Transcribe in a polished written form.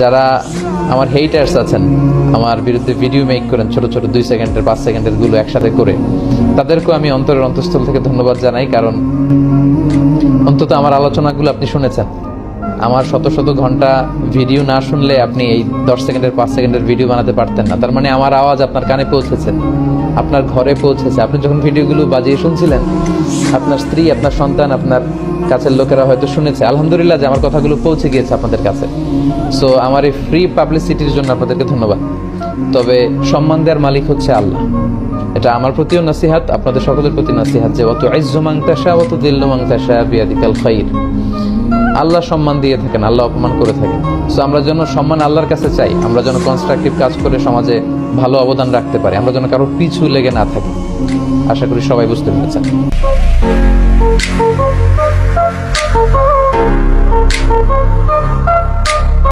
যারা আমার হেটার্স আছেন, আমার বিরুদ্ধে ভিডিও মেক করেন ছোট ছোট 2 সেকেন্ডের 5 সেকেন্ডের গুলো একসাথে করে, তাদেরকেও আমি অন্তরের অন্তঃস্থল থেকে ধন্যবাদ জানাই। কারণ অন্তত আমার আলোচনাগুলো আপনি শুনেছেন। আমার শত শত ঘন্টা ভিডিও না শুনলে আপনি এই 10 সেকেন্ডের 5 সেকেন্ডের ভিডিও বানাতে পারতেন না। তার মানে আমার আওয়াজ আপনার কানে পৌঁছেছে, আপনার ঘরে পৌঁছেছে। আপনি যখন ভিডিওগুলো বাজিয়ে শুনছিলেন, আপনার স্ত্রী, আপনার সন্তান, আপনার কাছের লোকেরা হয়তো শুনেছে। আলহামদুলিল্লাহ যে আমার কথাগুলো পৌঁছে গিয়েছে আপনাদের কাছে। সো আমার এই ফ্রি পাবলিসিটির জন্য আপনাদেরকে ধন্যবাদ। তবে সম্মান দেওয়ার মালিক হচ্ছে আল্লাহ। এটা আমার প্রতিও নসিহাত, আপনাদের সকলের প্রতি নসিহাত যে ওয়াতু ইজ্জু মান তাশা ওয়াতু দিল্লু মান তাশা বিয়াদিকাল খাইর। আল্লাহ সম্মান দিয়ে থাকেন, আল্লাহ অপমান করে থাকেন। সো আমরা যেন সম্মান আল্লাহর কাছে চাই, আমরা যেন কনস্ট্রাকটিভ কাজ করে সমাজে ভালো অবদান রাখতে পারি, আমরা যেন কারো পিছু লেগে না থাকি। আশা করি সবাই বুঝতে পেরেছেন।